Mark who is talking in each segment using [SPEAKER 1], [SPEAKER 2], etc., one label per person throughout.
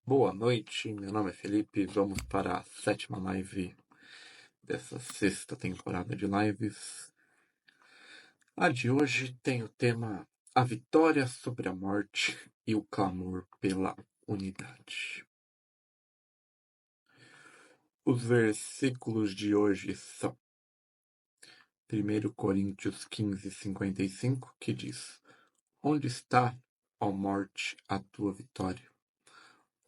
[SPEAKER 1] Boa noite, meu nome é Felipe. Vamos para a 7ª live dessa 6ª temporada de lives. A de hoje tem o tema A Vitória sobre a Morte e o Clamor pela Unidade. Os versículos de hoje são 1 Coríntios 15:55, que diz: Onde está, ó morte, a tua vitória?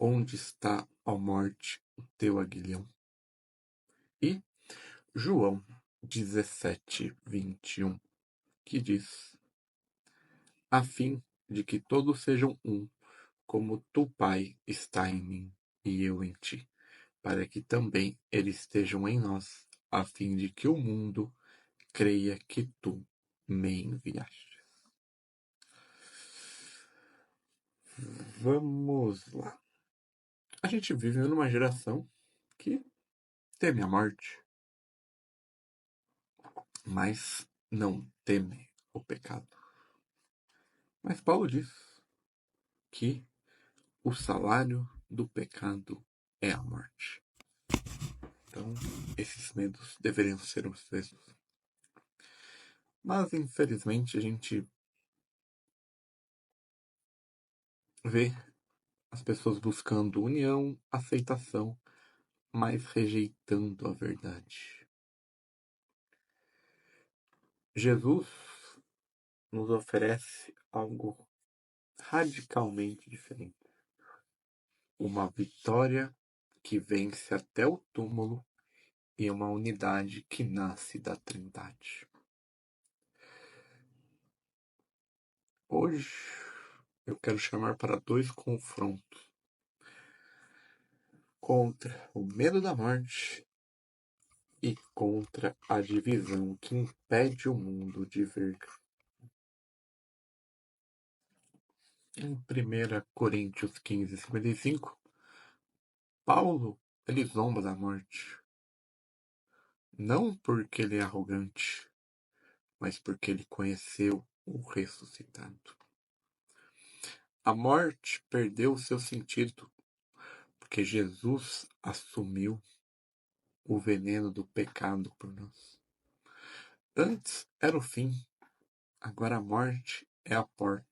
[SPEAKER 1] Onde está, ó morte, o teu aguilhão? E João 17:21, que diz: a fim de que todos sejam um, como tu, Pai, está em mim e eu em ti, para que também eles estejam em nós, a fim de que o mundo creia que tu me enviaste. Vamos lá. A gente vive numa geração que teme a morte, mas não teme o pecado. Mas Paulo diz que o salário do pecado é a morte. Então, esses medos deveriam ser os mesmos. Mas, infelizmente, a gente vê as pessoas buscando união, aceitação, mas rejeitando a verdade. Jesus nos oferece algo radicalmente diferente. Uma vitória que vence até o túmulo e uma unidade que nasce da Trindade. Hoje eu quero chamar para 2 confrontos contra o medo da morte e contra a divisão que impede o mundo de ver. Em 1 Coríntios 15:55, Paulo ele zomba da morte. Não porque ele é arrogante, mas porque ele conheceu o ressuscitado. A morte perdeu o seu sentido porque Jesus assumiu o veneno do pecado por nós. Antes era o fim, agora a morte é a porta.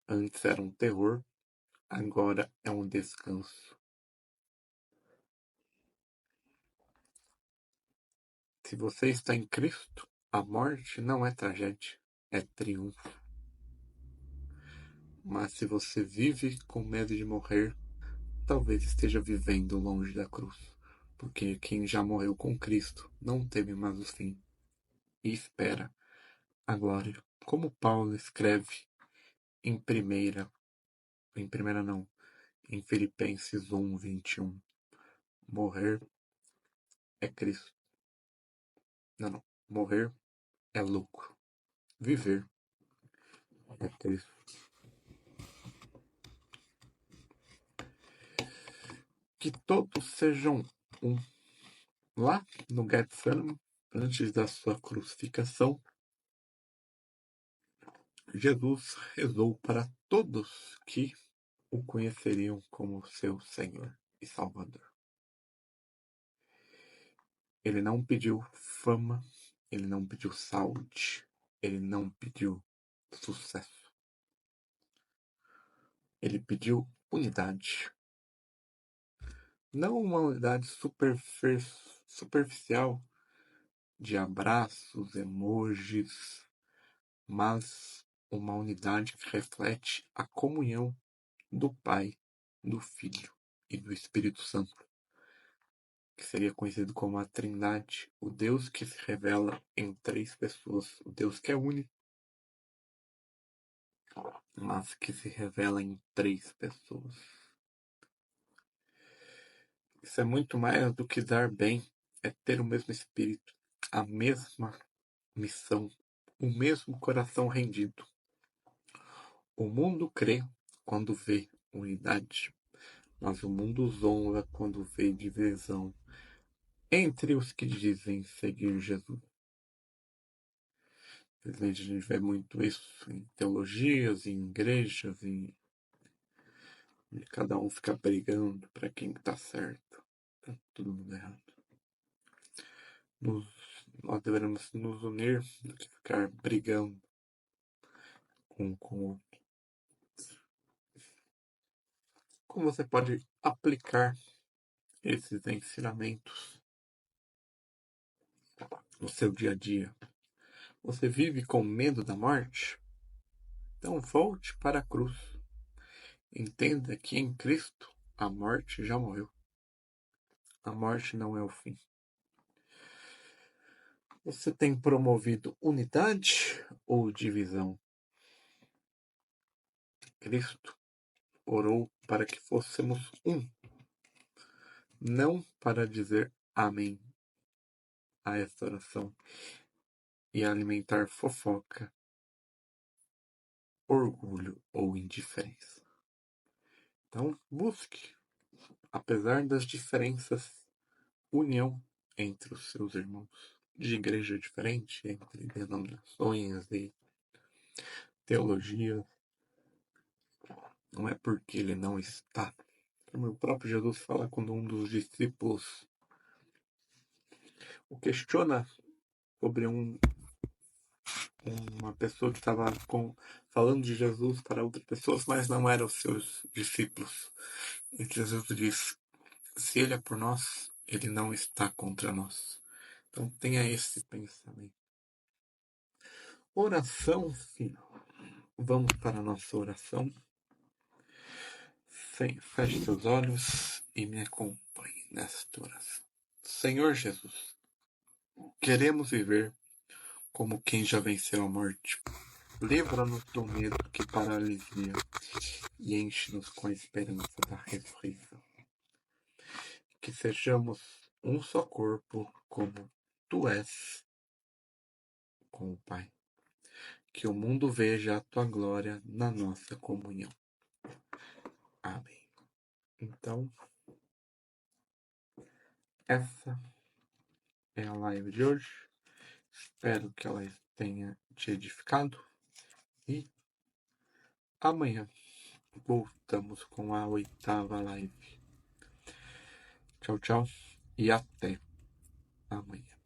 [SPEAKER 1] Antes era um terror, agora é um descanso. Se você está em Cristo, a morte não é tragédia, é triunfo. Mas se você vive com medo de morrer, talvez esteja vivendo longe da cruz. Porque quem já morreu com Cristo não teme mais o fim e espera a glória. Como Paulo escreve em Filipenses 1:21. Morrer é Cristo. Não. Morrer é lucro. Viver é Cristo. Que todos sejam um. Lá no Getsemane, antes da sua crucificação, Jesus rezou para todos que o conheceriam como seu Senhor e Salvador. Ele não pediu fama, ele não pediu saúde, ele não pediu sucesso. Ele pediu unidade. Não uma unidade superficial de abraços, emojis, mas uma unidade que reflete a comunhão do Pai, do Filho e do Espírito Santo, que seria conhecido como a Trindade, o Deus que se revela em 3 pessoas, o Deus que é único, mas que se revela em 3 pessoas. Isso é muito mais do que dar bem, é ter o mesmo espírito, a mesma missão, o mesmo coração rendido. O mundo crê quando vê unidade, mas o mundo zomba quando vê divisão entre os que dizem seguir Jesus. Infelizmente a gente vê muito isso em teologias, em igrejas, em E cada um fica brigando para quem tá certo. Tá todo mundo errado. Nós devemos nos unir do que ficar brigando um com o outro. Como você pode aplicar esses ensinamentos no seu dia a dia? Você vive com medo da morte? Então volte para a cruz. Entenda que em Cristo a morte já morreu. A morte não é o fim. Você tem promovido unidade ou divisão? Cristo orou para que fôssemos um, não para dizer amém a esta oração e alimentar fofoca, orgulho ou indiferença. Então, busque, apesar das diferenças, união entre os seus irmãos de igreja diferente, entre denominações e teologias. Não é porque ele não está. Como o próprio Jesus fala quando um dos discípulos o questiona sobre uma pessoa que estava falando de Jesus para outras pessoas, mas não eram os seus discípulos. E Jesus diz: se ele é por nós, ele não está contra nós. Então tenha esse pensamento. Oração final. Vamos para a nossa oração. Feche seus olhos e me acompanhe nesta oração. Senhor Jesus, queremos viver como quem já venceu a morte. Livra-nos do medo que paralisia e enche-nos com a esperança da ressurreição. Que sejamos um só corpo, como Tu és com o Pai. Que o mundo veja a Tua glória na nossa comunhão. Amém. Então, essa é a live de hoje. Espero que ela tenha te edificado. E amanhã voltamos com a 8ª live. Tchau, tchau e até amanhã.